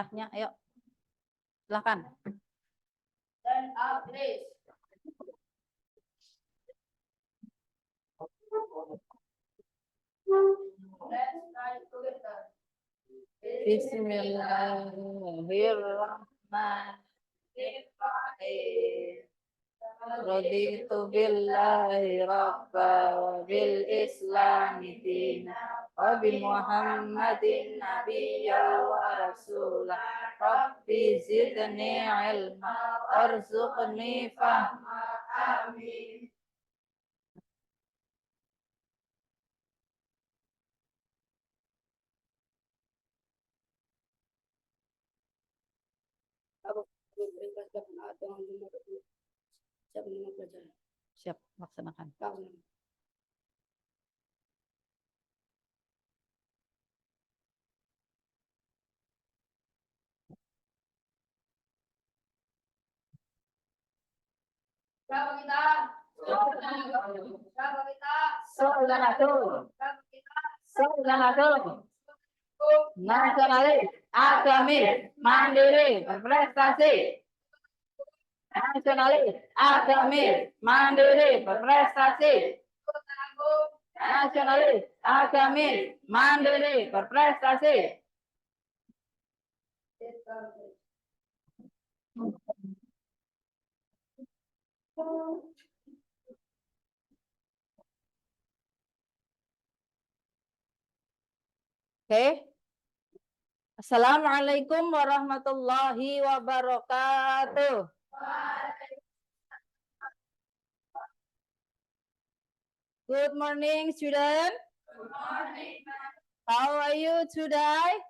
Ayo, silakan. Stand up, please. Let's try together. Bismillahirrahmanirrahim. Raditu billahi rabba wa bil islami dina wa bi muhammadin nabiyya wa rasulah. Rabbi zidni ilma warzuqni fahma. Amin. Siap, laksanakan. Siapa kita? Siapa kita? Nasionalis, agamis, mandiri, berprestasi. Nasionalis, agamis, mandiri, berprestasi. Nasionalis, agamis, mandiri, berprestasi. Oke. Assalamualaikum warahmatullahi wabarakatuh. Good morning, student. Good morning. How are you today?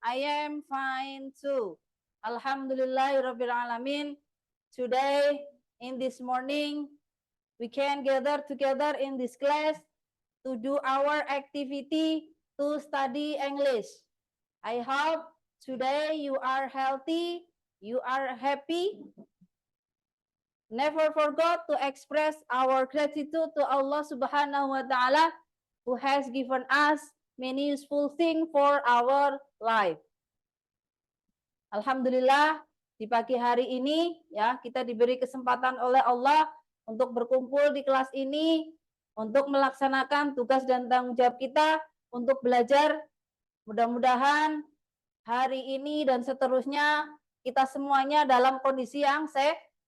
I am fine too. Alhamdulillahirabbil alamin. Today, in this morning, we can gather together in this class to do our activity to study English. I hope today you are healthy, you are happy. Never forget to express our gratitude to Allah Subhanahu wa Ta'ala who has given us many useful things for our life. Alhamdulillah, di pagi hari ini ya kita diberi kesempatan oleh Allah untuk berkumpul di kelas ini untuk melaksanakan tugas dan tanggung jawab kita untuk belajar. Mudah-mudahan hari ini dan seterusnya kita semuanya dalam kondisi yang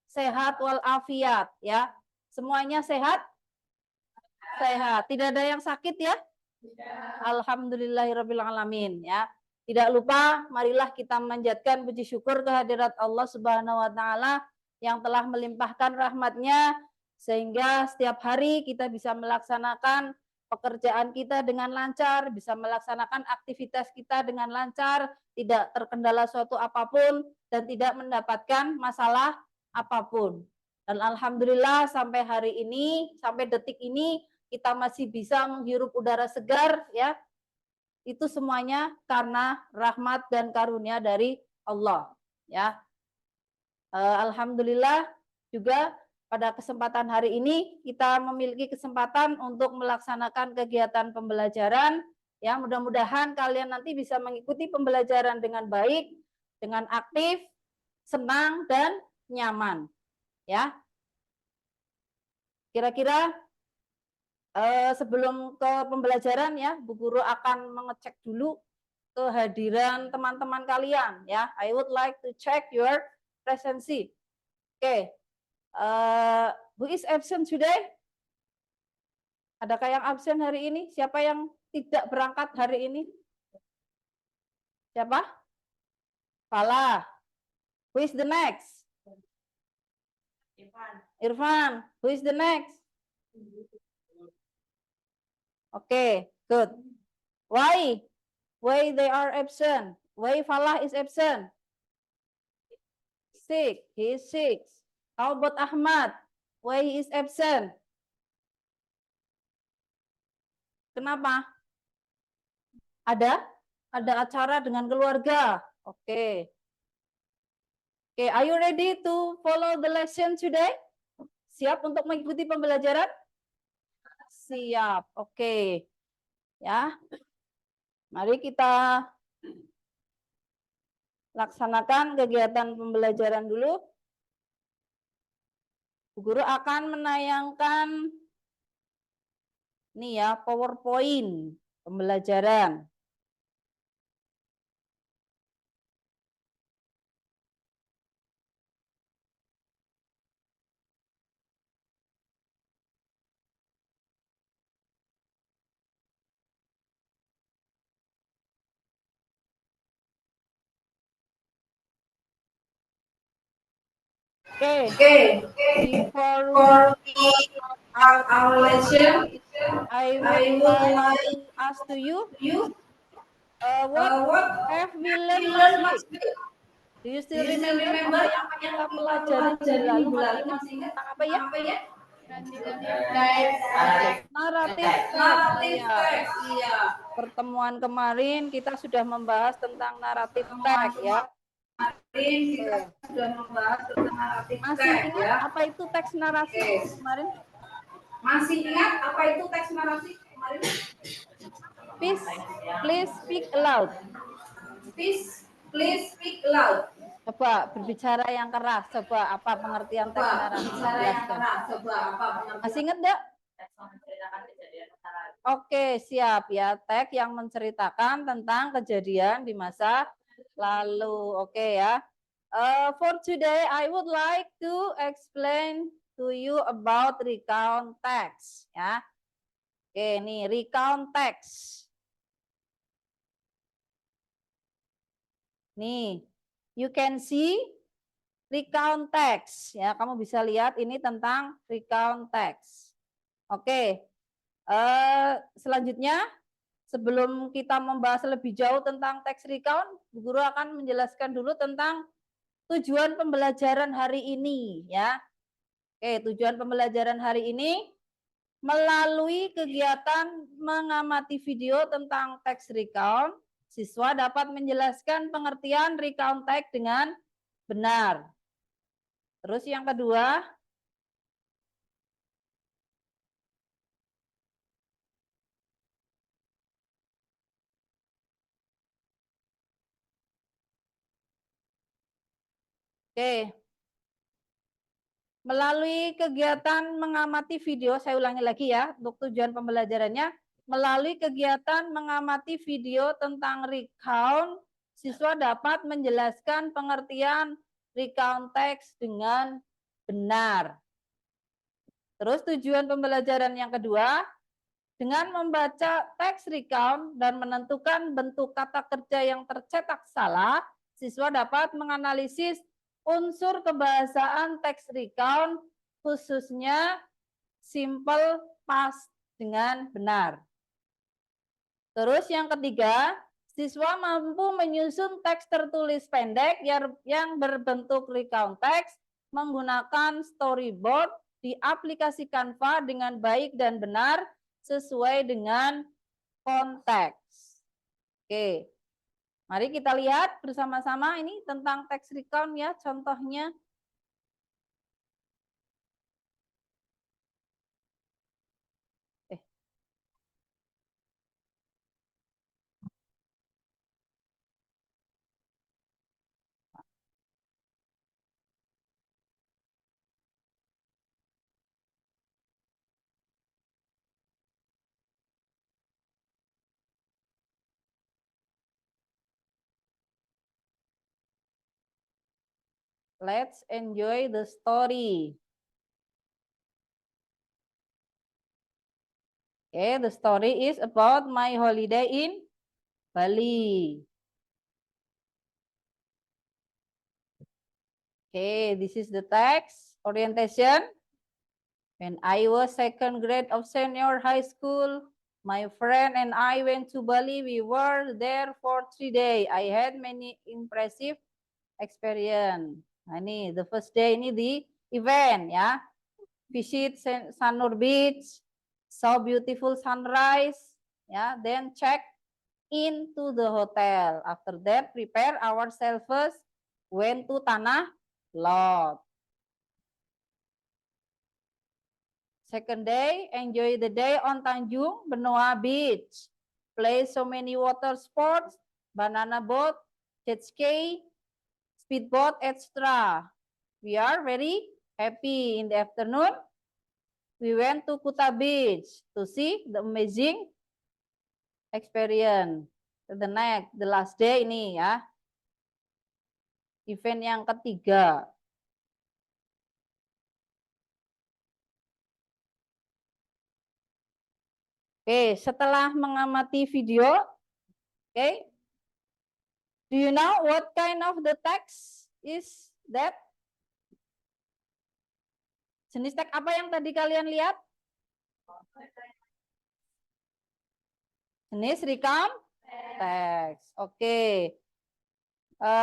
sehat walafiat ya. Semuanya sehat? Sehat. Tidak ada yang sakit ya? Alhamdulillahirabbil alamin ya. Tidak lupa marilah kita memanjatkan puji syukur kehadirat Allah Subhanahu wa Ta'ala yang telah melimpahkan rahmatnya sehingga setiap hari kita bisa melaksanakan pekerjaan kita dengan lancar, bisa melaksanakan aktivitas kita dengan lancar, tidak terkendala suatu apapun dan tidak mendapatkan masalah apapun. Dan alhamdulillah sampai hari ini, sampai detik ini kita masih bisa menghirup udara segar ya. Itu semuanya karena rahmat dan karunia dari Allah ya. Alhamdulillah juga pada kesempatan hari ini kita memiliki kesempatan untuk melaksanakan kegiatan pembelajaran ya. Mudah-mudahan kalian nanti bisa mengikuti pembelajaran dengan baik, dengan aktif, senang dan nyaman ya. Kira-kira sebelum ke pembelajaran ya, Bu Guru akan mengecek dulu kehadiran teman-teman kalian ya. I would like to check your presency. Oke. Who is absent today? Adakah yang absen hari ini? Siapa yang tidak berangkat hari ini? Siapa? Falah. Who is the next? Irfan. Who is the next? Okay, good. Why? Why they are absent? Why Falah is absent? Sick. He is sick. How about Ahmad? Why he is absent? Kenapa? Ada acara dengan keluarga. Oke. Oke, are you ready to follow the lesson today? Siap untuk mengikuti pembelajaran? Siap. Oke. Ya. Mari kita laksanakan kegiatan pembelajaran dulu. Bu Guru akan menayangkan nih ya, PowerPoint pembelajaran. Oke, before we start our lesson, I would like to ask to you, what have we learned last week? Do you still remember apa yang kita pelajari minggu lalu? Masih ingat tentang apa ya? Naratif teks. Iya. Pertemuan kemarin kita sudah membahas tentang naratif teks ya. Masih ingat apa itu teks narasi kemarin? Masih ingat apa itu teks narasi kemarin? Please speak aloud. Please speak loud. Coba berbicara yang keras. Coba apa pengertian teks narasi? Jelaskan. Masih ingat enggak? Oke, siap ya. Teks yang menceritakan tentang kejadian di masa lalu. Oke ya. For today, I would like to explain to you about recount text. Ya. Oke, nih recount text. Nih, you can see recount text. Ya, kamu bisa lihat ini tentang recount text. Oke. Selanjutnya, sebelum kita membahas lebih jauh tentang teks recount, Bu Guru akan menjelaskan dulu tentang tujuan pembelajaran hari ini ya. Oke, tujuan pembelajaran hari ini melalui kegiatan mengamati video tentang teks recount, siswa dapat menjelaskan pengertian recount text dengan benar. Terus yang kedua, oke. Melalui kegiatan mengamati video, saya ulangi lagi ya, untuk tujuan pembelajarannya, melalui kegiatan mengamati video tentang recount, siswa dapat menjelaskan pengertian recount text dengan benar. Terus tujuan pembelajaran yang kedua, dengan membaca teks recount dan menentukan bentuk kata kerja yang tercetak salah, siswa dapat menganalisis unsur kebahasaan teks recount, khususnya simple, past dengan benar. Terus yang ketiga, siswa mampu menyusun teks tertulis pendek yang berbentuk recount text menggunakan storyboard di aplikasi Canva dengan baik dan benar sesuai dengan konteks. Oke, mari kita lihat bersama-sama ini tentang teks recount ya, contohnya. Let's enjoy the story. Okay, the story is about my holiday in Bali. Okay, this is the text orientation. When I was second grade of senior high school, my friend and I went to Bali. We were there for 3 days. I had many impressive experience. Nah, ini the first day ini di event ya. Visit Sanur Beach, saw beautiful sunrise, ya. Then check into the hotel. After that, prepare ourselves first, went to Tanah Lot. Second day, enjoy the day on Tanjung Benoa Beach. play so many water sports, banana boat, jet ski, speedboat, etc. We are very happy. In the afternoon, we went to Kuta Beach to see the amazing experience. The next, the last day ini ya. Event yang ketiga. Oke, setelah mengamati video, oke, do you know what kind of the text is that? Jenis teks apa yang tadi kalian lihat? Jenis recount text. Oke.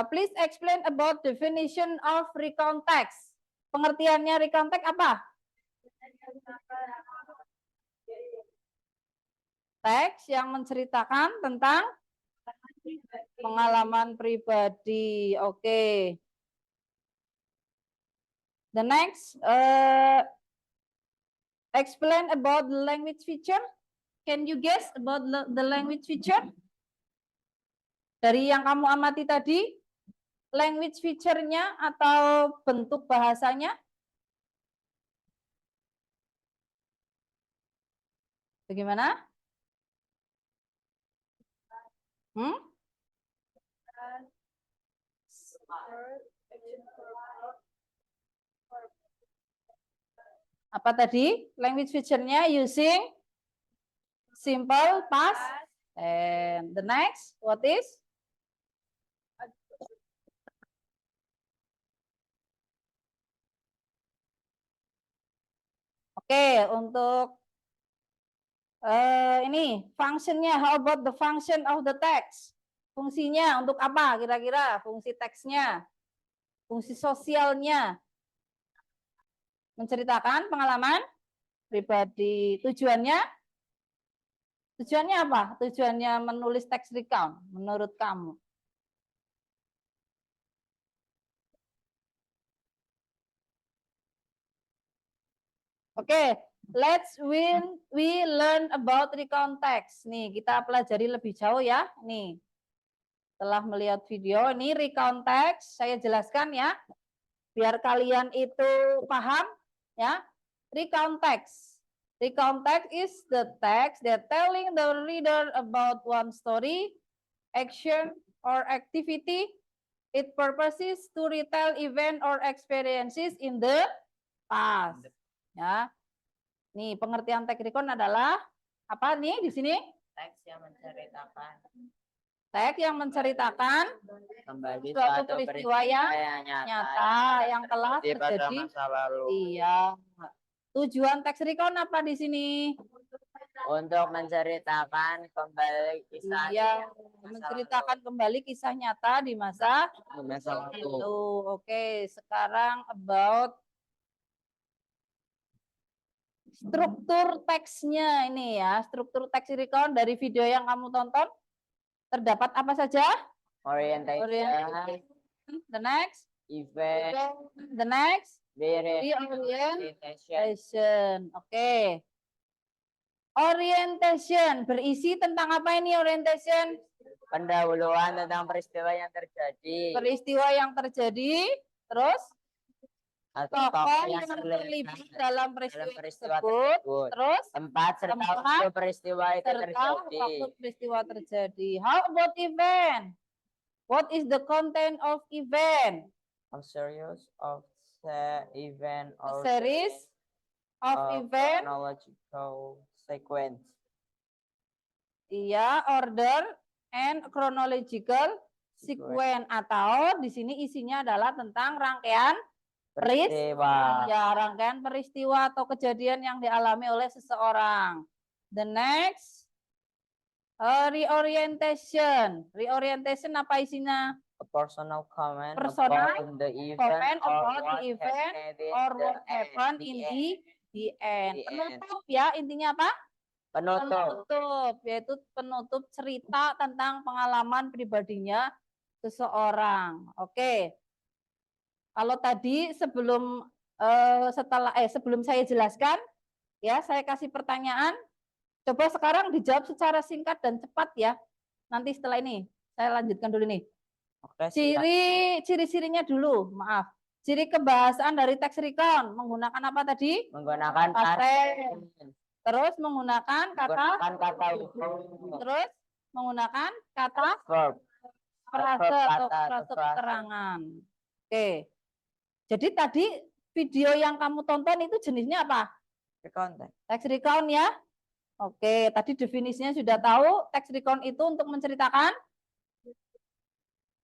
Please explain about definition of recount text. Pengertiannya recount text apa? Teks yang menceritakan tentang pengalaman pribadi. Oke. The next, explain about the language feature. Can you guess about the language feature? Dari yang kamu amati tadi, language feature-nya atau bentuk bahasanya? Bagaimana? Apa tadi? Language feature-nya using simple past. And the next, what is? Oke, untuk ini functionnya, how about the function of the text? Fungsinya untuk apa kira-kira? Fungsi teksnya, fungsi sosialnya, menceritakan pengalaman pribadi. Tujuannya apa? Tujuannya menulis teks recount menurut kamu? Oke, we learn about recount text. Nih, kita pelajari lebih jauh ya. Nih, setelah melihat video, ini recount text, saya jelaskan ya, biar kalian itu paham ya. Recount text. Recount text is the text that telling the reader about one story, action, or activity. It purposes to retell event or experiences in the past. Ya, nih pengertian teks recount adalah apa nih di sini? Teks yang menceritakan. Teks yang menceritakan Kembali suatu peristiwa yang nyata yang telah terjadi. Masa lalu. Iya. Tujuan teks recount apa di sini? Untuk menceritakan kembali kisah. Iya, menceritakan kembali kisah nyata di masa lalu. itu. Oke, sekarang about struktur teksnya ini ya, struktur teks recount dari video yang kamu tonton terdapat apa saja? Orientation. The next. Event. The next. Reorientation. Oke. Orientation berisi tentang apa ini orientation? Pendahuluan tentang peristiwa yang terjadi. Peristiwa yang terjadi, terus tokoh yang terlibat dalam peristiwa tersebut, terus tempat serta waktu peristiwa itu terjadi. How about event? What is the content of event? A series of event or series of event. Chronological sequence. Iya, order and chronological sequence, atau di sini isinya adalah tentang rangkaian peristiwa. Ya, rangkaian peristiwa atau kejadian yang dialami oleh seseorang. The next, reorientation. Reorientation apa isinya? A personal comment Personal about the event or what happened in the end. Penutup ya, intinya apa? Penutup, yaitu penutup cerita tentang pengalaman pribadinya seseorang. Oke. Kalau tadi sebelum saya jelaskan, ya saya kasih pertanyaan. Coba sekarang dijawab secara singkat dan cepat ya. Nanti setelah ini saya lanjutkan dulu nih. Oke, siap. Ciri-cirinya dulu, maaf. Ciri kebahasaan dari teks recount menggunakan apa tadi? Menggunakan Past tense. tense. Terus menggunakan kata, Menggunakan kata terus menggunakan kata verb. frase atau Kata, frase frase. keterangan. Oke. Jadi tadi video yang kamu tonton itu jenisnya apa? Recount. Teks recount ya. Oke, tadi definisinya sudah tahu. Teks recount itu untuk menceritakan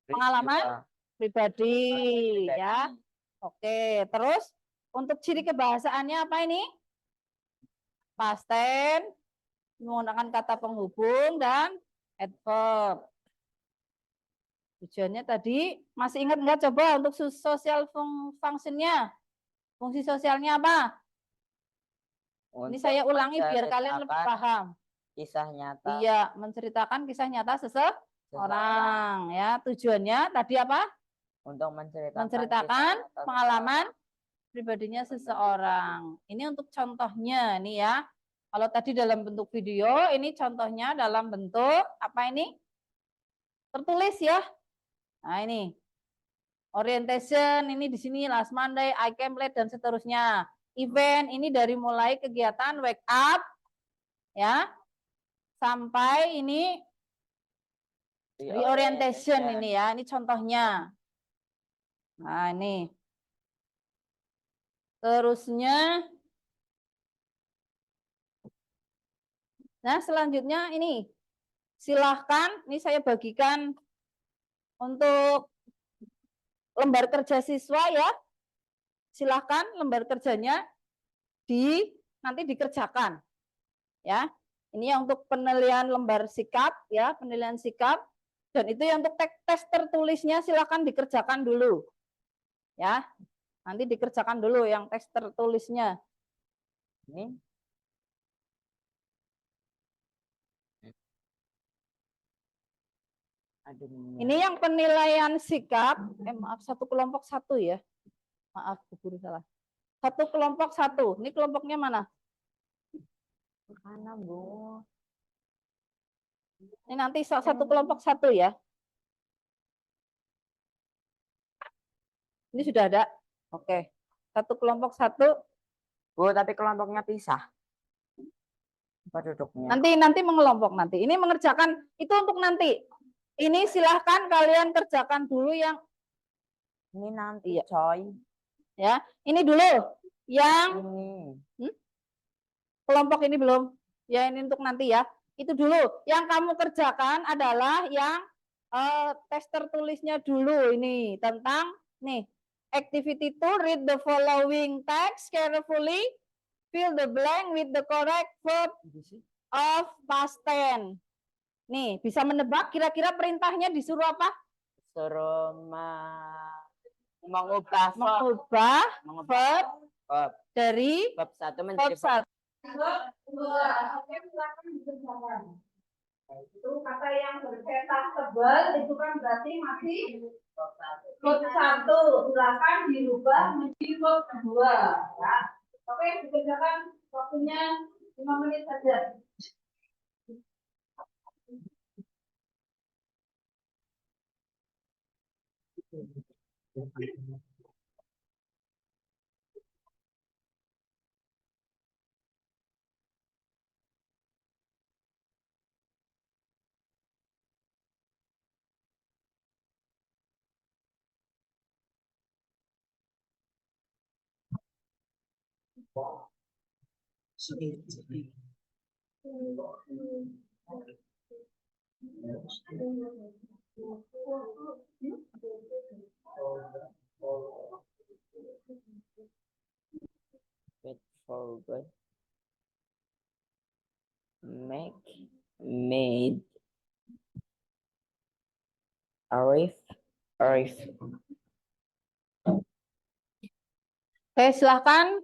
pengalaman pribadi ya. Oke, terus untuk ciri kebahasaannya apa ini? Past tense, menggunakan kata penghubung dan adverb. Tujuannya tadi masih ingat nggak coba untuk social functionnya? Fungsi sosialnya apa? Ini saya ulangi biar kalian lebih paham. Kisah nyata. Iya, menceritakan kisah nyata seseorang ya. Tujuannya tadi apa? Untuk menceritakan pengalaman pribadinya seseorang. Ini untuk contohnya nih ya. Kalau tadi dalam bentuk video, ini contohnya dalam bentuk apa ini? Tertulis ya. Nah, ini. Orientation ini di sini last Monday, I came late dan seterusnya. Event ini dari mulai kegiatan wake up ya sampai ini reorientation ini ya. Ini contohnya. Nah, ini. Terusnya, nah selanjutnya ini, silahkan, ini saya bagikan untuk lembar kerja siswa ya, silahkan lembar kerjanya nanti dikerjakan, ya. Ini yang untuk penilaian lembar sikap, ya, penilaian sikap, dan itu yang untuk tes tertulisnya silahkan dikerjakan dulu, ya. Nanti dikerjakan dulu yang tes tertulisnya. Ini. Ini yang penilaian sikap, maaf, satu kelompok satu ya. Maaf, Bu Guru salah. Satu kelompok satu. Ini kelompoknya mana? Mana, Bu? Ini nanti satu kelompok satu ya. Ini sudah ada. Oke. Satu kelompok satu. Bu, tapi kelompoknya pisah. Duduknya. Nanti mengelompok nanti. Ini mengerjakan itu untuk nanti. Ini silahkan kalian kerjakan dulu yang ini nanti ya, coy. Ya, ini dulu yang kelompok ini belum. Ya, ini untuk nanti ya. Itu dulu. Yang kamu kerjakan adalah yang tes tertulisnya dulu ini tentang nih activity to read the following text carefully, fill the blank with the correct verb of past tense. Nih, bisa menebak kira-kira perintahnya disuruh apa? Suruh mengubah verb dari verb 1 verb menjadi 1. Itu kata yang bercetak tebal itu kan berarti masih verb 1. Silakan dirubah menjadi verb 2 ya. Oke, dikerjakan waktunya 5 menit saja. forward made Arif. Oke, silahkan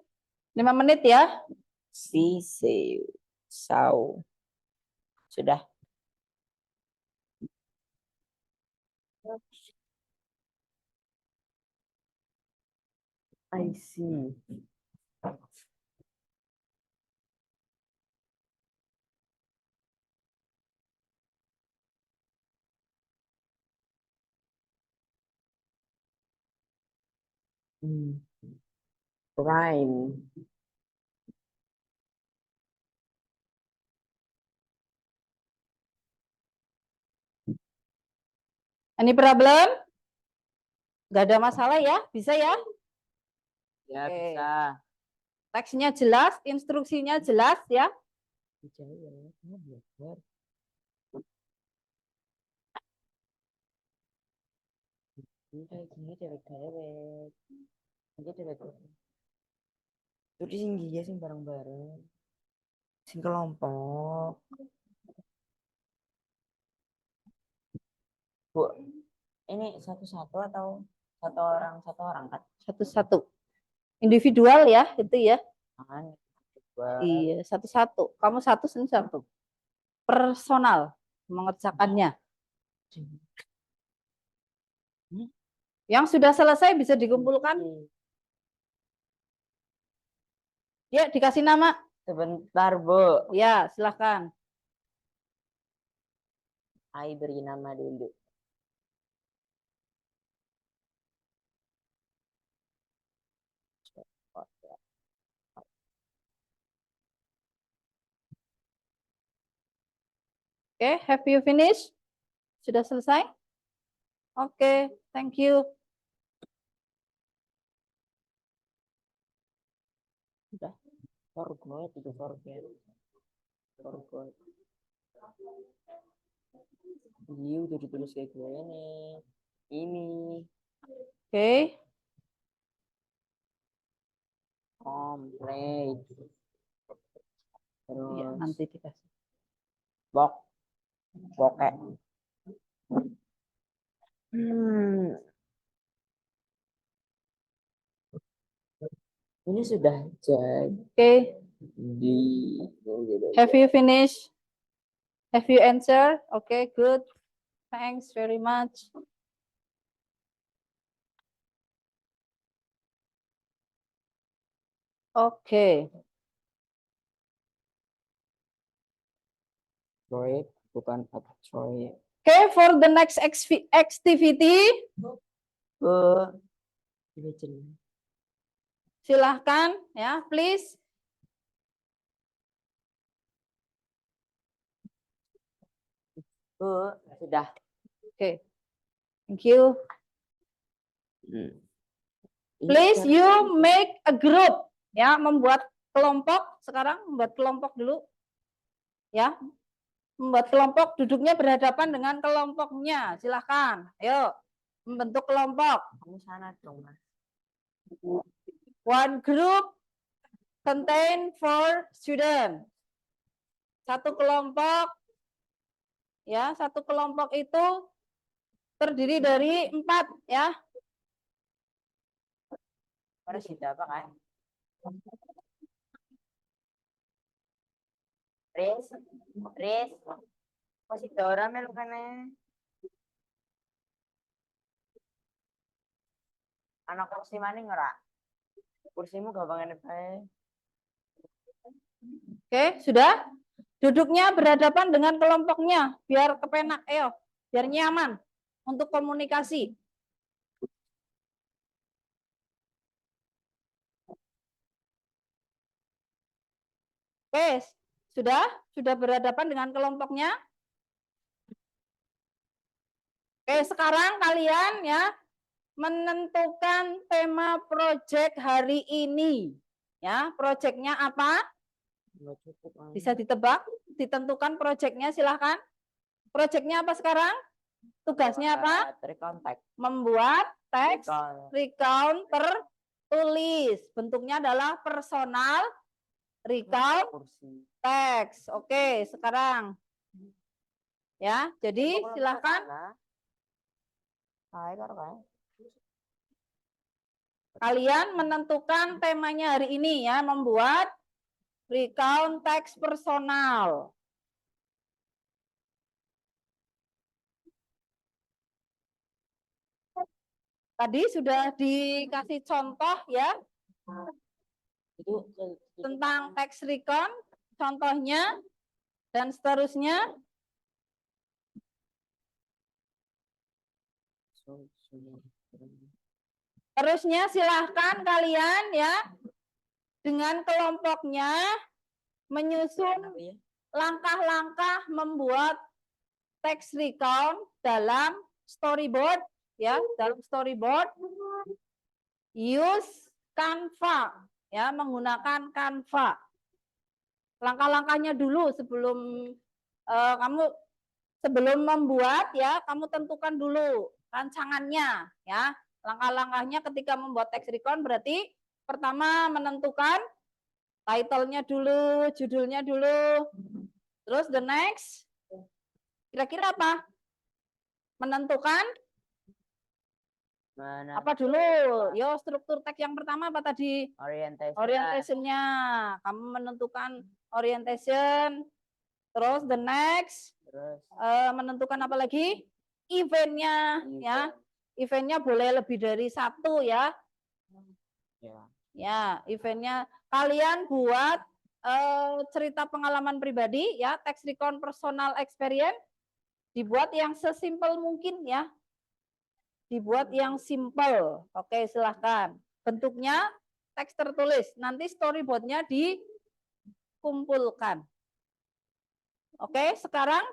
5 menit ya. Sau. Sudah. I see. Prime. Any problem? Gak ada masalah ya? Bisa ya? Ya Oke. bisa. Teksnya jelas, instruksinya jelas ya. Terus sing ya sing bareng-bareng. Sing kelompok. Bu, ini satu-satu atau satu orang kan? Satu-satu. Individual ya, itu ya. Kan? Iya, satu-satu. Kamu satu, sini satu. Personal mengerjakannya. Yang sudah selesai bisa dikumpulkan. Ya, dikasih nama. Sebentar, Bu. Ya, silahkan. Ai beri nama dulu. Oke, have you finished? Sudah selesai? Oke, thank you. Udah. Forgot itu forget. Forgot. Iya udah ditulis kayak gue nih. Ini. Oke. Complete. Ya, Terus nanti dikasih. bokek. Ini sudah jadi. Oke. Di. Have you finished? Have you answered? Okay, good. Thanks very much. Oke. Troy bukan Troy. Okay, for the next activity, silahkan ya, please. Sudah. Oke. Thank you. Please you make a group. Ya, membuat kelompok. Sekarang membuat kelompok dulu. Ya. Membuat kelompok, duduknya berhadapan dengan kelompoknya. Silahkan. Ayo. Membentuk kelompok. Kamu sana dong, Mas. One group contain 4 students. Satu kelompok. Ya, satu kelompok itu terdiri dari 4 ya. Pada sudah apa kan? Riz, masih Dora melukane. Anak kursi mana ngerak? Kursimu gampang bae. Oke, sudah? Duduknya berhadapan dengan kelompoknya, biar kepenak, ayo, biar nyaman untuk komunikasi. Oke, sudah? Sudah berhadapan dengan kelompoknya? Oke, sekarang kalian ya menentukan tema proyek hari ini. Ya, proyeknya apa? Bisa ditebak, ditentukan proyeknya, silahkan. Proyeknya apa sekarang? Tugasnya apa? Membuat teks recount tertulis. Bentuknya adalah personal recount teks. Oke, sekarang. Ya, jadi silahkan. Kalian menentukan temanya hari ini ya, membuat recount teks personal. Tadi sudah dikasih contoh ya tentang teks recount, contohnya dan seterusnya. Terusnya silahkan kalian ya dengan kelompoknya menyusun langkah-langkah membuat text recount dalam storyboard ya, dalam storyboard use Canva ya, menggunakan Canva. Langkah-langkahnya dulu sebelum membuat ya, kamu tentukan dulu rancangannya ya. Langkah-langkahnya ketika membuat text recount berarti pertama menentukan title-nya dulu, judulnya dulu. Terus the next kira-kira apa? Menentukan apa dulu? Yo, struktur teks yang pertama apa tadi? Orientation-nya. Kamu menentukan orientation. Terus the next menentukan apa lagi? Event-nya ya. Event-nya boleh lebih dari satu ya. Ya, event-nya kalian buat cerita pengalaman pribadi ya, text recount personal experience dibuat yang sesimpel mungkin ya. Dibuat yang simple. Oke, silahkan. Bentuknya teks tertulis. Nanti storyboardnya dikumpulkan. Oke, sekarang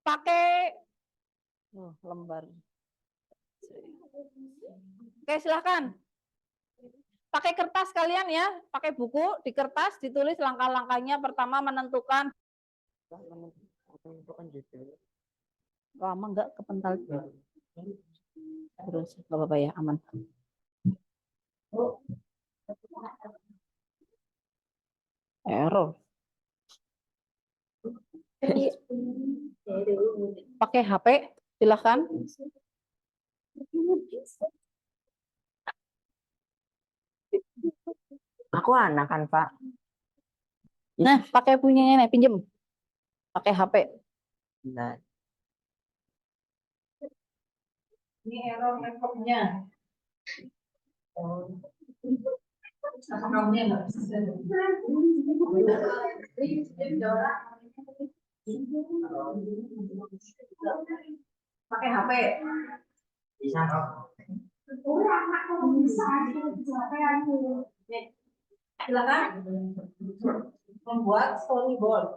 pakai lembar. Oke, silahkan. Pakai kertas kalian ya, pakai buku di kertas ditulis langkah-langkahnya. Pertama menentukan lama enggak kepental. Terus nggak apa-apa ya, aman. Error. Pakai HP, silahkan. Aku anak kan, Pak. Nah, pakai punyanya nih, pinjem. Pakai HP. Nah, Ini error laptopnya. Apa kamunya nggak bisa? Pakai HP. bisa. Silakan membuat storyboard.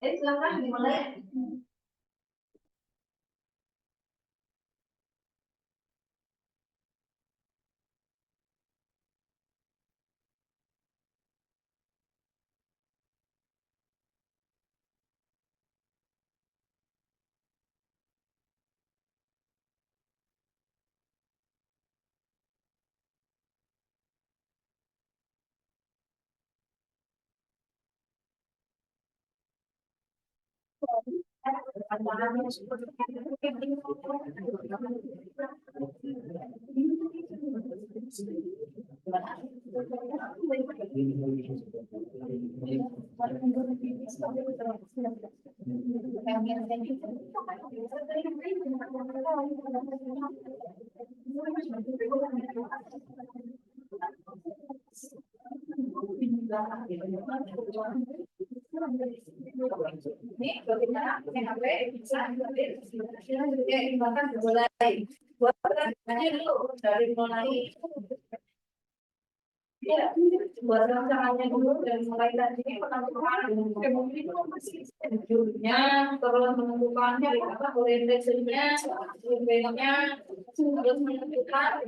Silakan dimulai. Dari mulai ya, buat rancangannya dulu dan mulai tadi penentukan judulnya, terus menentukan dari kata orientasinya, eventnya, terus menentukan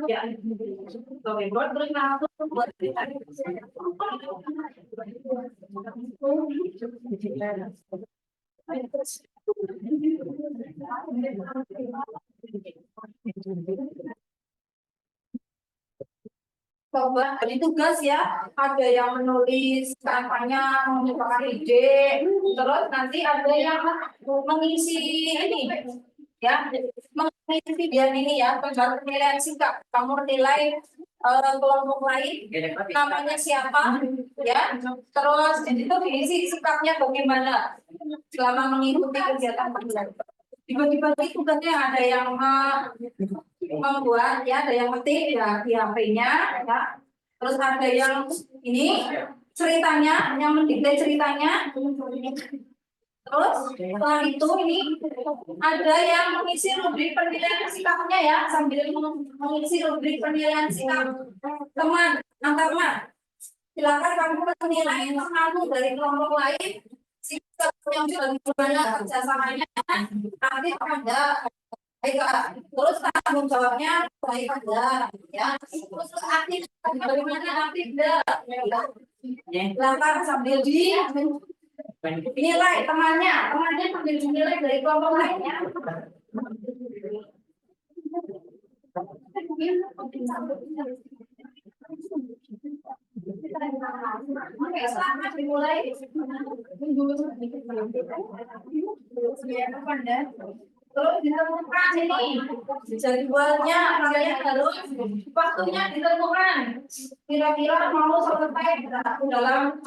ya, storyboard terus langsung buat coba beri tugas ya, ada yang menulis kampanye, mengumpulkan ide, terus nanti ada yang mengisi ini ya, mengisi video ini ya, tentang penilaian sikap, kamu menilai kelompok lain namanya siapa ya, terus itu diisi sikapnya bagaimana selama mengikuti kegiatan pelajaran. Dibagi-bagi tugasnya, ada yang membuat ya, ada yang ngetik ya di HP-nya ya, Terus ada yang ini ceritanya, yang mendikte ceritanya. Terus setelah itu ini ada yang mengisi rubrik penilaian sikapnya ya, sambil mengisi rubrik penilaian sikap teman antar teman. Silakan kamu menilai temanmu dari kelompok lain, sikapnya bagaimana, kerjasamanya aktif ada, baik. Terus tanggung jawabnya baik ada, ya. Terus aktif bagaimana, aktif enggak, silakan sambil dinilai temannya sambil dinilai dari kelompok lainnya. Oke, selamat dimulai. Terus ditentukan ini jadwalnya, kalian harus waktunya ditentukan. Kira-kira mau selesai dalam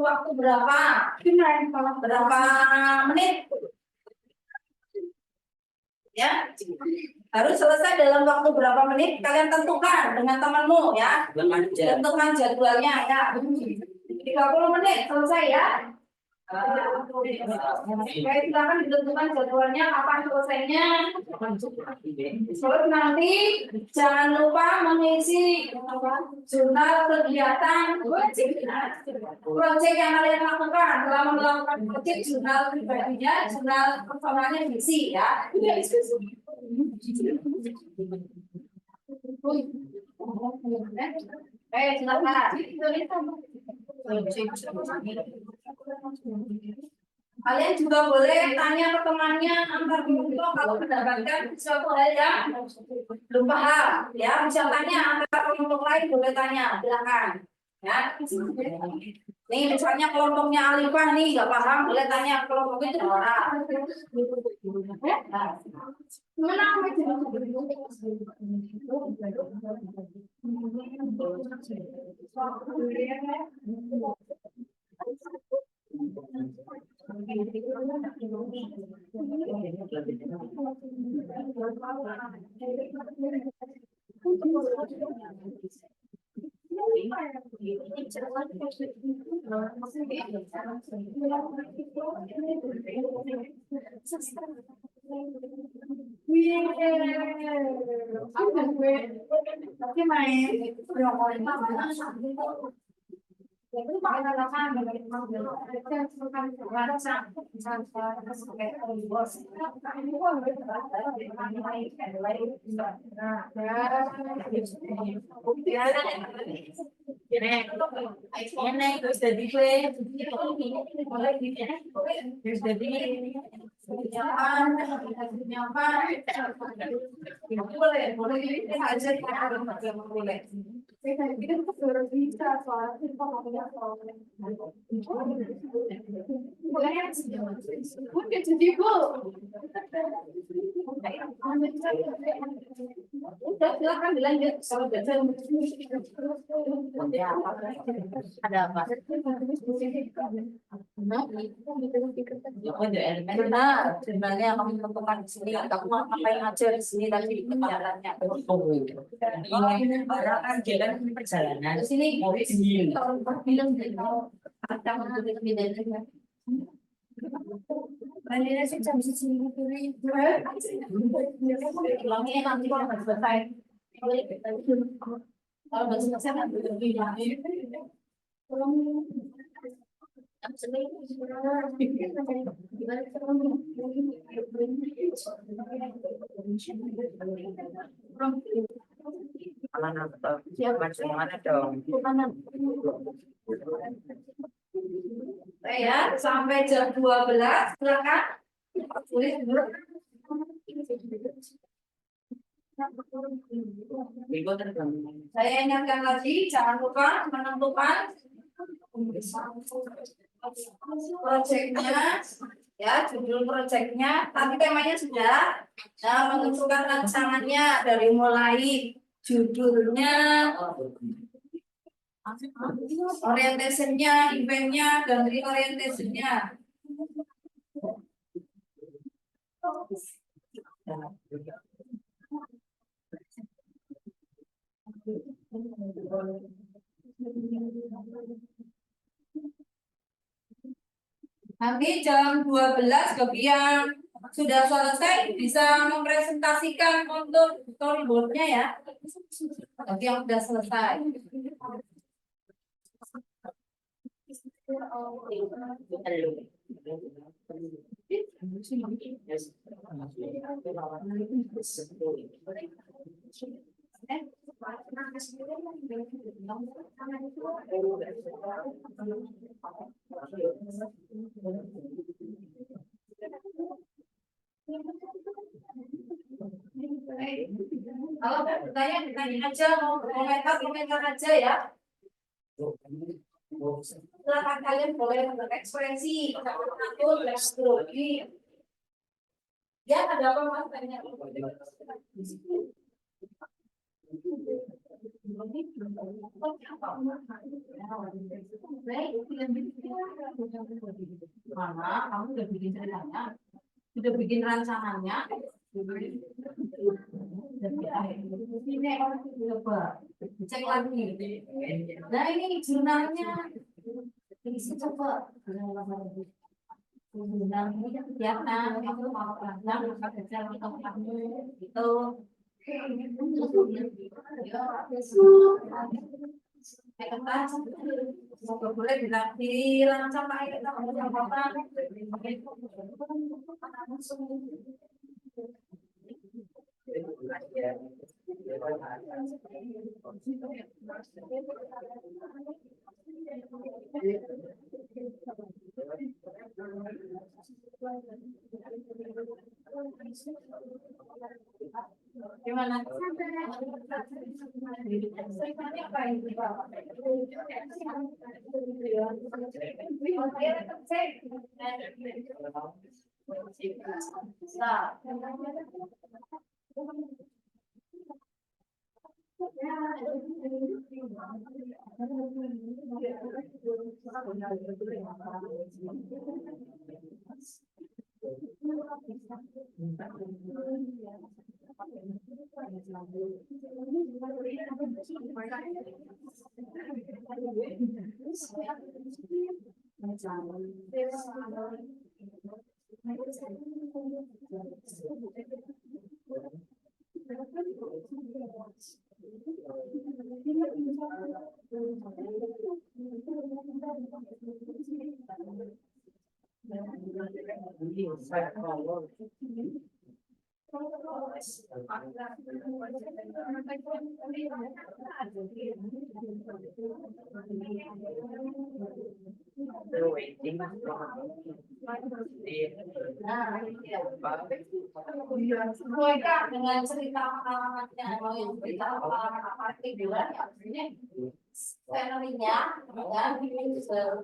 waktu berapa? Berapa menit? Ya, harus selesai dalam waktu berapa menit, kalian tentukan dengan temanmu ya. Tentukan jadwalnya ya. 30 menit selesai ya. Baik, silakan ditentukan jadwalnya kapan selesainya. Terus nanti jangan lupa mengisi jurnal kegiatan proyek yang kalian lakukan. Selama melakukan proyek, jurnal pribadinya, jurnal personalnya diisi ya. Silakan. Kalian juga boleh tanya ke temannya antar kelompok kalau mendapatkan suatu hal yang belum paham, ya bisa tanya antar kelompok lain, boleh tanya, silakan. Ya, nih misalnya kelompoknya Alifah nih nggak paham, boleh tanya kelompok itu. Udah, silakan dilanjut. Ada apa? Benar, sebenarnya kamu tentukan di sini. Kamu ngapain aja di sini tadi jalannya. Kan jalan perjalanan. Di sini. Kalau bilang Bandingnya sih jam segini ulangnya nanti kalau nggak selesai. Kalau nggak selesai nanti bilang. Mana dong? Ya, sampai jam 12 silakan. Saya ingatkan lagi, jangan lupa menentukan proyeknya, ya judul proyeknya. Tapi temanya sudah, nah, menentukan rancangannya dari mulai judulnya, orientasinya, eventnya, dan orientasinya. Nanti jam 12 bagi yang sudah selesai bisa mempresentasikan untuk storyboardnya ya. Bagi yang sudah selesai. Kalau bertanya aja, mau komentar aja ya. Silakan kalian boleh berekspresi, mengatur, grogi. Ya, ada apa mas? Tanya. Mana? Kamu udah bikin ceritanya? Sudah bikin rancangannya? Ini coba cek lagi. Nah ini jurnalnya. Isi coba. Jurnal ini kan kegiatan itu mau pelajar maka kerja untuk kamu itu. Semoga boleh dirancang pakai kita apa-apa. Gimana? Mereka dengan cerita pengalamannya atau yang cerita pengalaman apa di bulan ya scenerinya ya visual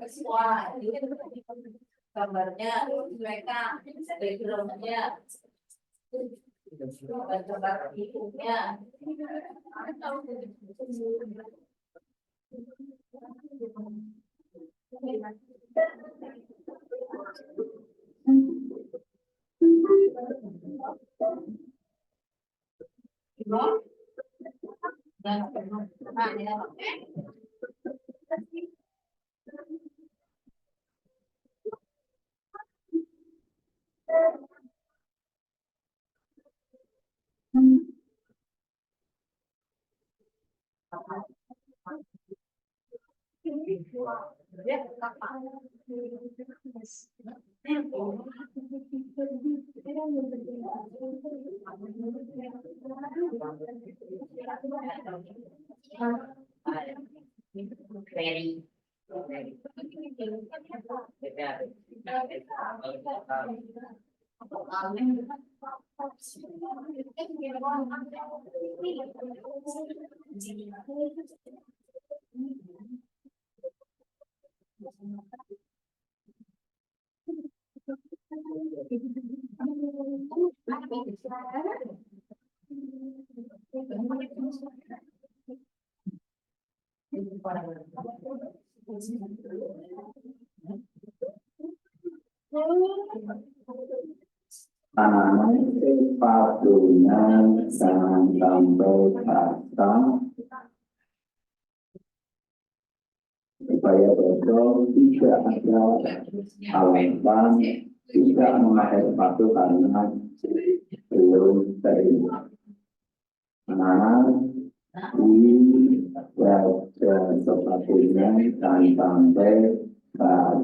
gambarnya mereka backgroundnya gambar hidupnya sepatunya jangan sampai basah atau tidak ada alasan tidak memakai sepatu karena belum terima. Anak ini jaga sepatunya dan sampai saat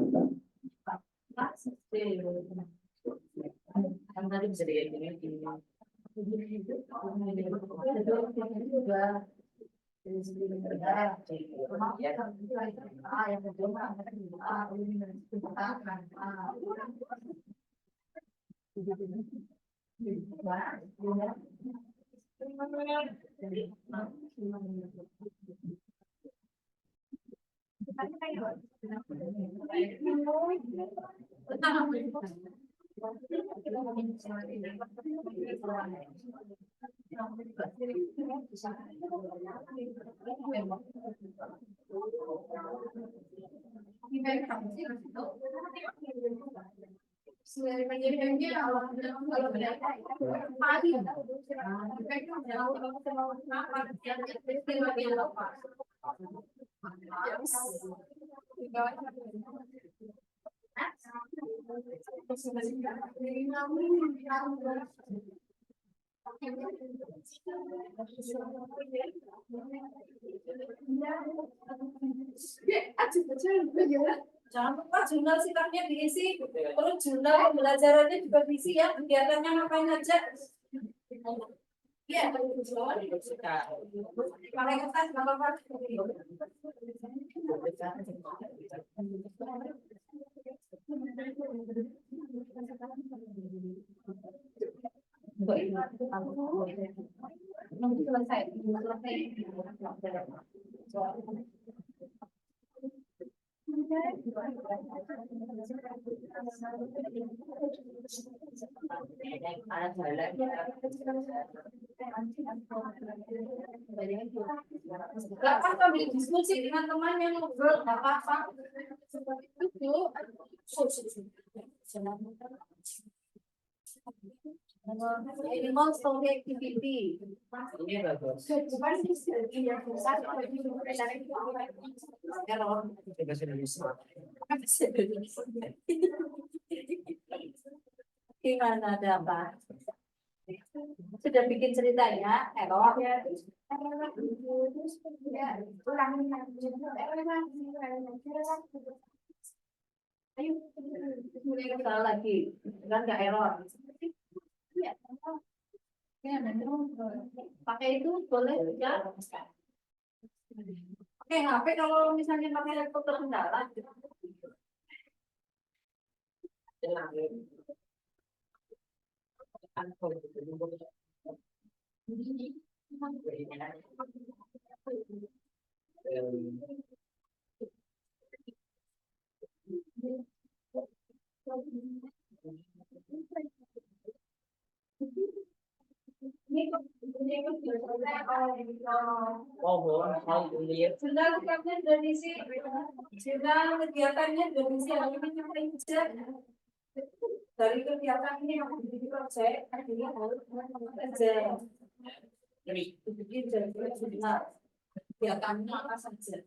jangan lupa jurnal sikapnya diisi, terus jurnal pembelajarannya juga diisi ya, kegiatannya ngapain aja. Iya, pakai kertas nggak apa-apa. Gak apa-apa diskusi dengan teman yang ngobrol, gak apa-apa. Seperti itu. Animal story activity. Ini bagus. Gimana, ada apa? Sudah bikin ceritanya, error ya. Ayo, mulai kita lagi, kan nggak error. Pakai itu boleh ya. Oke, HP kalau misalnya pakai laptop terkendala. Jurnal sikapnya sudah diisi, jurnal kegiatannya sudah diisi, dari kegiatan ini yang menjadi proyek, ini harus kerja. Jadi jurnal kegiatannya apa saja.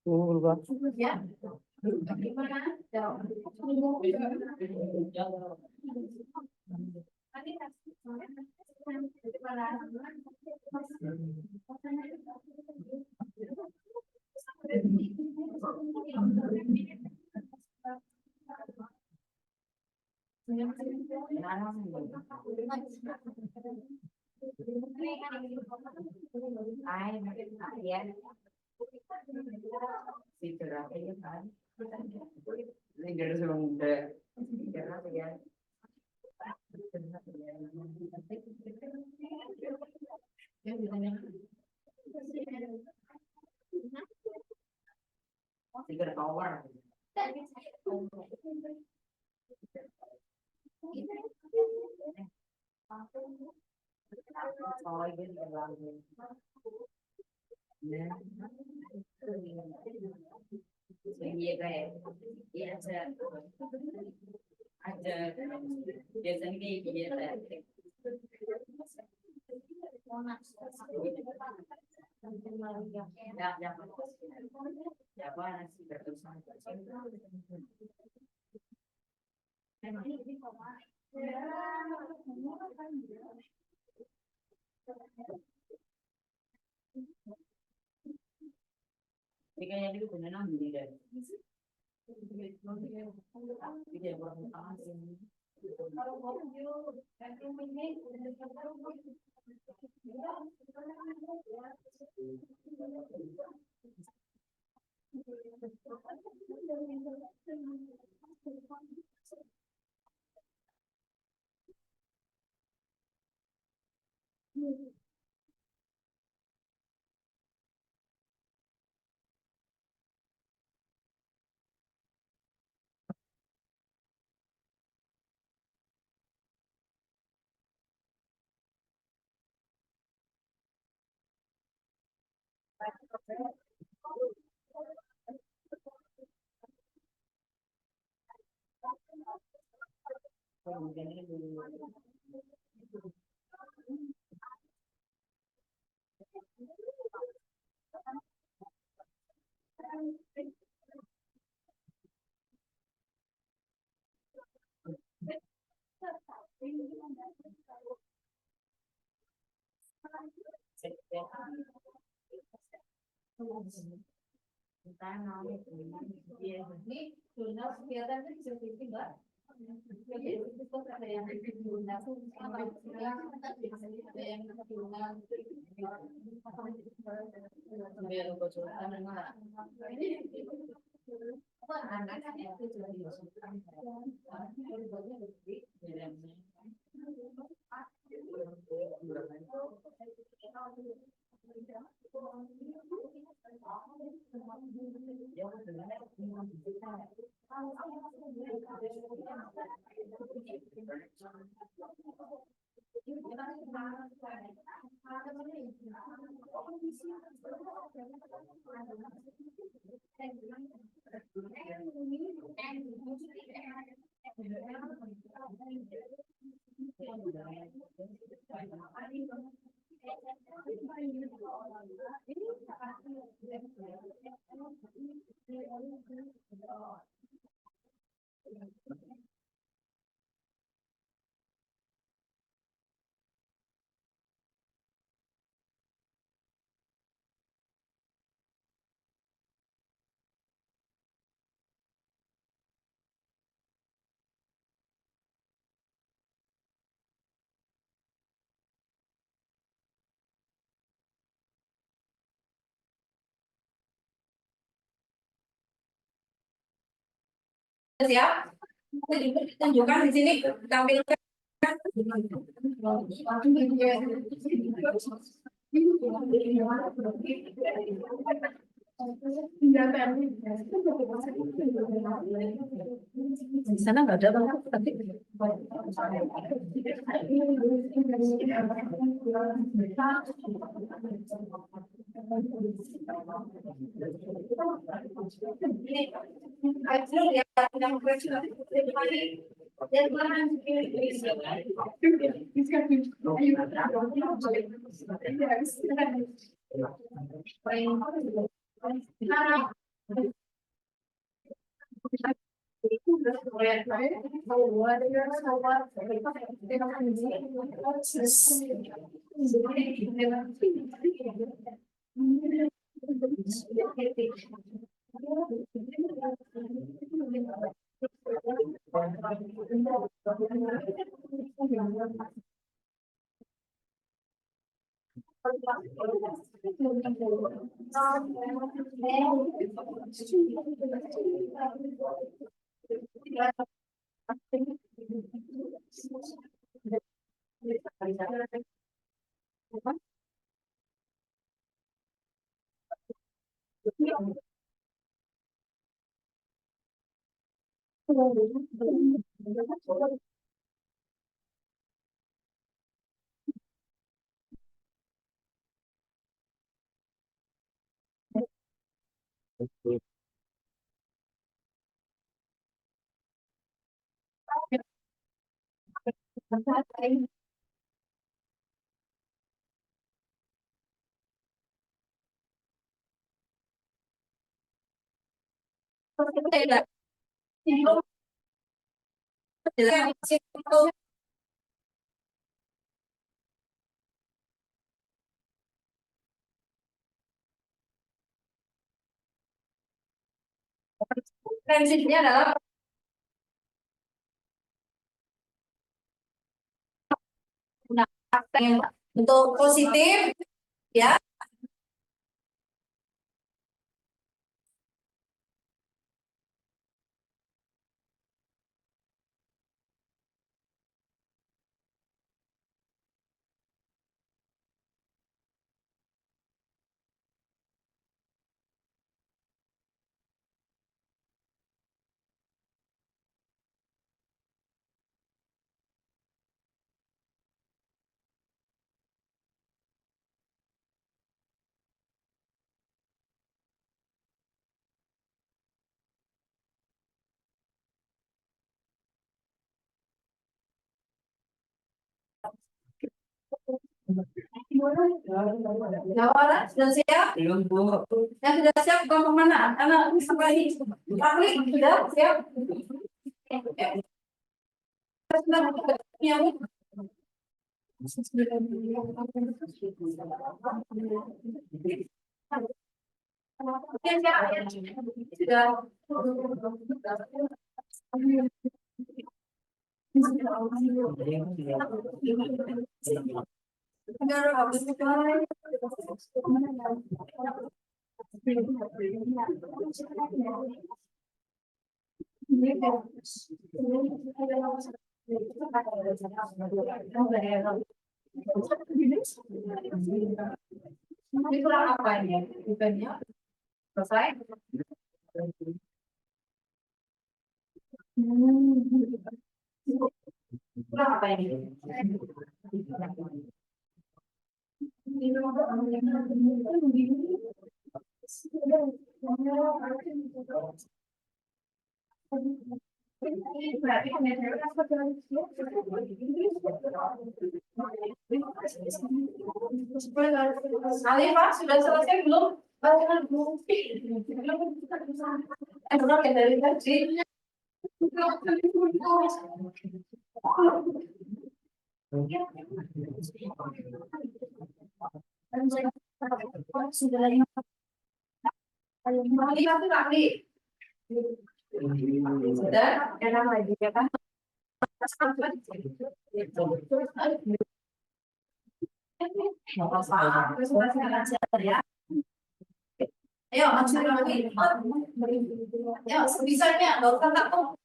Berubah. Siap? Kita juga tunjukkan di sini tampilkan. Di sana nggak ada banget tapi prinsipnya adalah untuk positif ya. Jawara sudah siap? Belum, Bu. Yang sudah siap bukan kemana? Anak seperti Rahli sudah siap? Ini kurang apa ini? Bukannya selesai? Kurang apa ini? Alifah sudah selesai belum? Belum. Belum ya dari tadi. Alifah itu Rahli. Sudah, enak lagi ya kan? Ayo, maksudnya lagi. Ayo, sebisanya, nggak usah takut.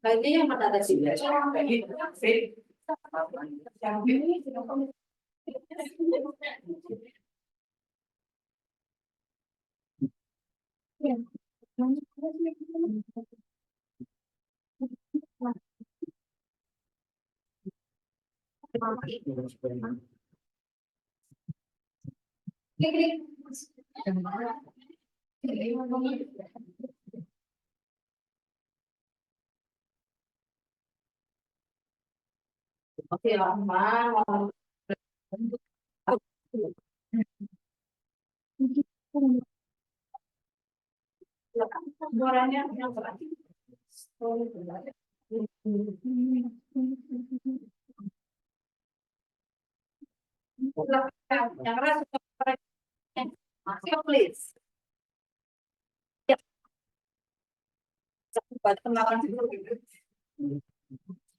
Nah, ini yang mana ada sih? Oke, lama. Suaranya yang berarti. Yang keras, masih please.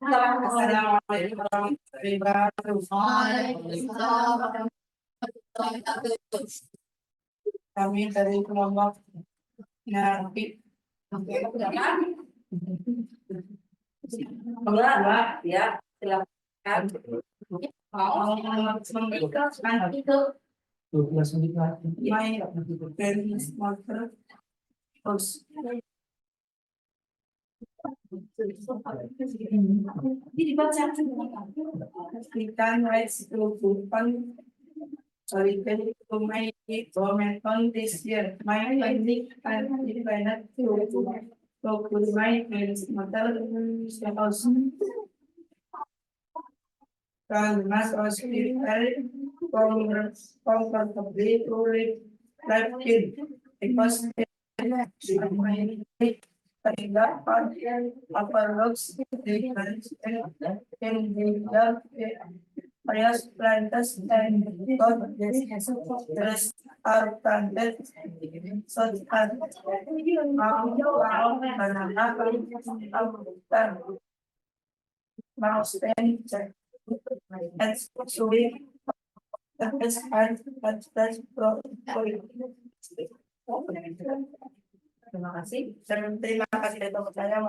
Assalamualaikum warahmatullahi wabarakatuh. Kami dari kelompok Nabi. Enggak, ya, silakan. Mau memberikan itu 12 menit lagi. Main dari smartphone. Terus. Jadi dibaca. Kita rights to open. Sorry, can you make it comment on this year? My finding and independent to my friends, mother, house. Can mass or spiritual comfortably to life in because upper looks different in the various plants and God dress are planted such as mouse and actually terima kasih. Terima kasih dari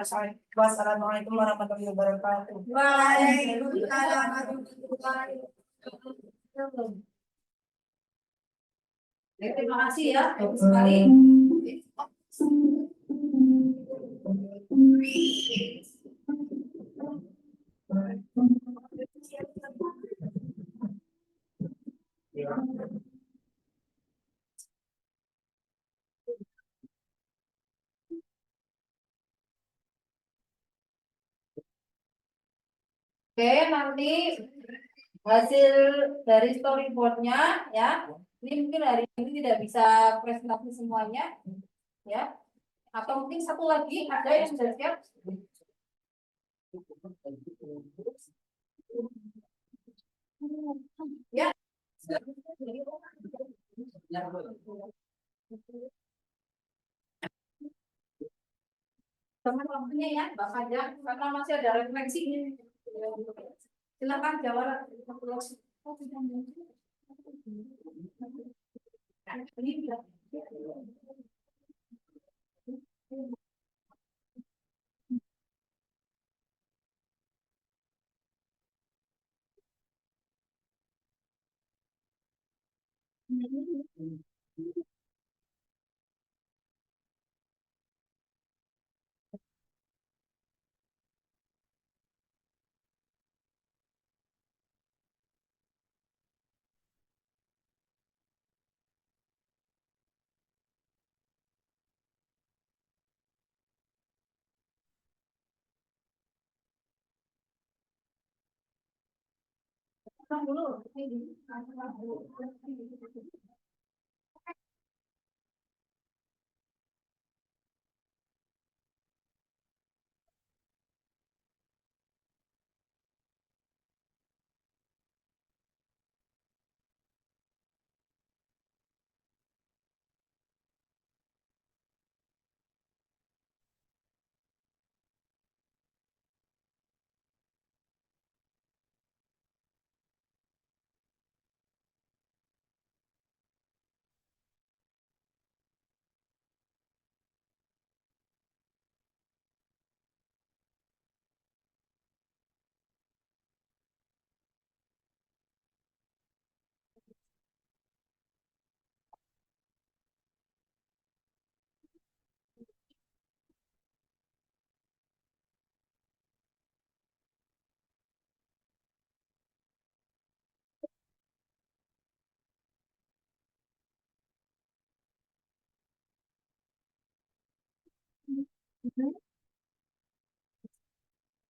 saya. Wassalamualaikum warahmatullahi wabarakatuh. Waalaikumsalam warahmatullahi wabarakatuh. Terima kasih ya. Sekali. Oke, nanti hasil dari storyboardnya ya. Ini mungkin hari ini tidak bisa presentasi semuanya, ya. Atau mungkin satu lagi ada yang sudah siap. Ya. Teman-temannya ya, Mbak Fajar, karena masih ada refleksi. Silakan jawab.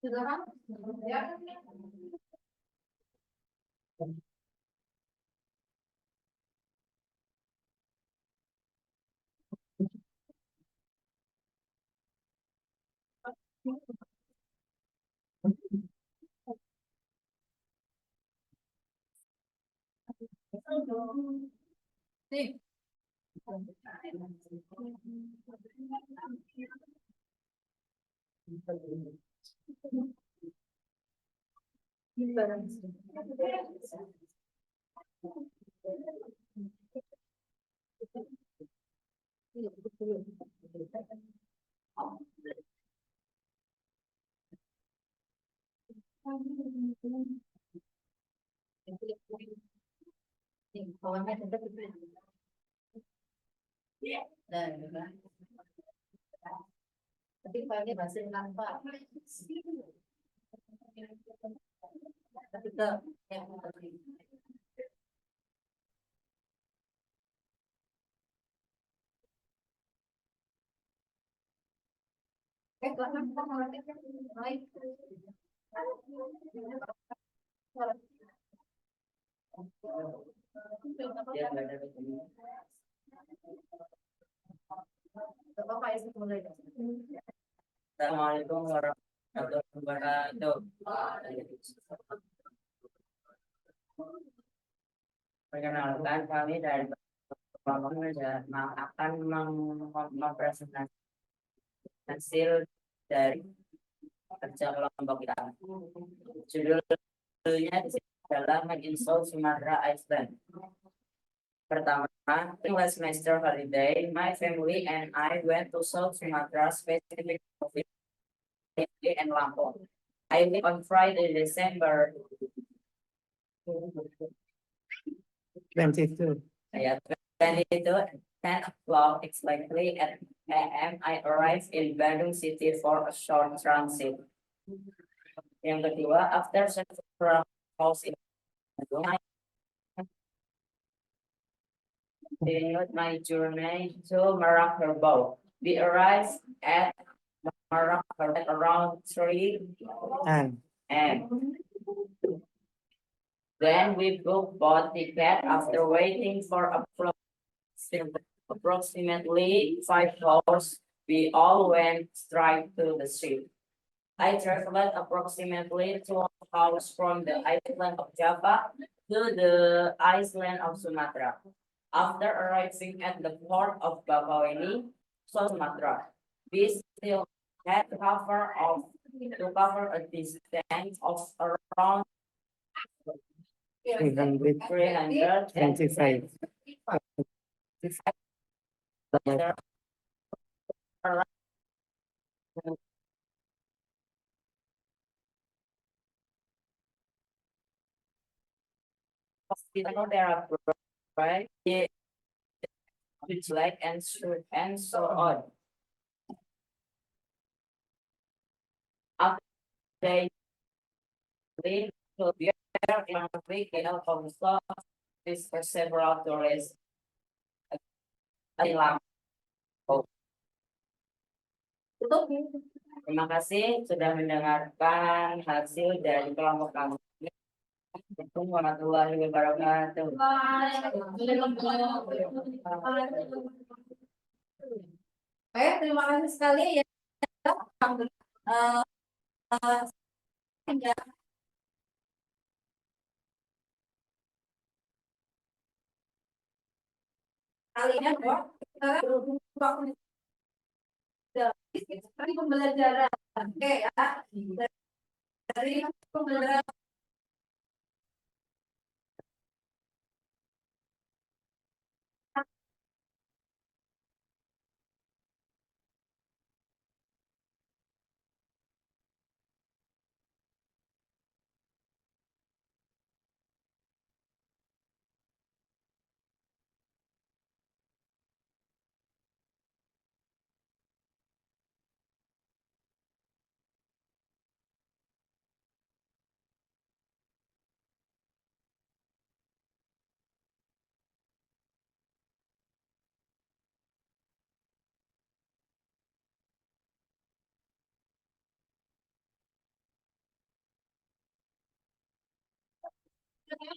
Sudah kan? Ya. Nih. Tapi pakai bahasa tanpa. Tapi ke yang baik. Assalamualaikum warahmatullahi wabarakatuh. Perkenalkan kami dari akan mempresentasikan hasil dari kerja kelompok kita. Judulnya adalah menginstall Sumatra Island. Pertama, last semester holiday, my family and I went to South Sumatra, specifically and Lampung. I leave on Friday, December 22. yeah, 22, 10 o'clock exactly at AM. I arrived in Bandung City for a short transit. Yang kedua, after several calls in Bandung, I continued my journey to Maracaibo. We arrived at Maracaibo at around 3 And and then we booked both tickets after waiting for approximately 5 hours. We all went straight to the ship. I traveled approximately 2 hours from the island of Java to the island of Sumatra. After arriving at the port of Bakauheni, Sumatra, we still had to cover a distance of around 325. 325. Hospital therapy, right? Which like and so on. After they leave to be in a weekend of this for several tourists. Terima kasih sudah mendengarkan hasil dari kelompok kami. Assalamualaikum warahmatullahi wabarakatuh. Baik, terima kasih sekali ya. Kalian kita berhubung waktu dari pembelajaran, oke ya, dari pembelajaran. Oke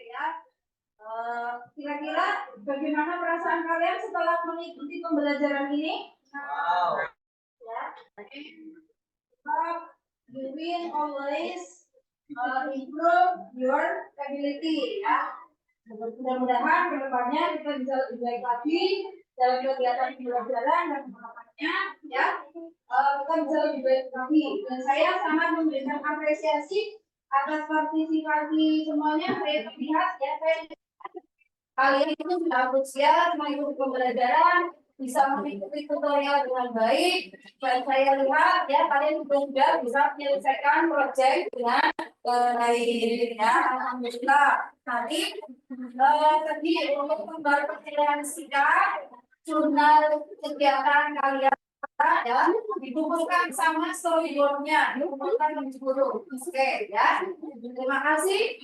ya. Kira-kira bagaimana perasaan kalian setelah mengikuti pembelajaran ini? Wow. Ya. You will always improve your ability ya. Mudah-mudahan kedepannya kita bisa lebih baik lagi dalam kegiatan pembelajaran dan penerapannya ya. Kita bisa lebih baik lagi. Dan saya sangat memberikan apresiasi atas partisipasi semuanya. Saya melihat ya, kalian itu sudah antusias mengikuti pembelajaran, bisa mengikuti tutorial dengan baik. Dan saya lihat ya kalian juga bisa menyelesaikan proyek dengan baik ya. Alhamdulillah. Tadi untuk memperhatikan jurnal kegiatan kalian ya dikumpulkan sama storyboardnya, dikumpulkan di guru. Oke ya. Terima kasih.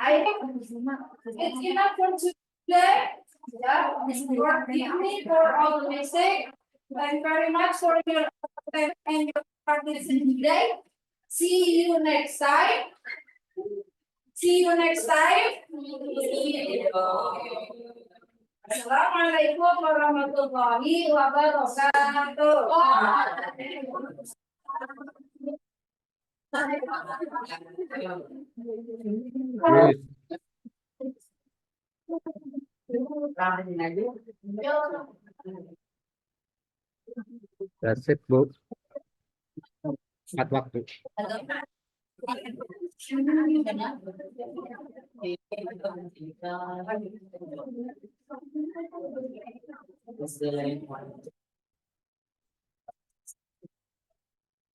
It's enough for today. Yeah, forgive me for all the mistakes. Thank you very much for your attention and your participation today. See you next time. See you next time. Assalamualaikum warahmatullahi wabarakatuh. That's it, Bu. Empat waktu.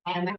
Enak.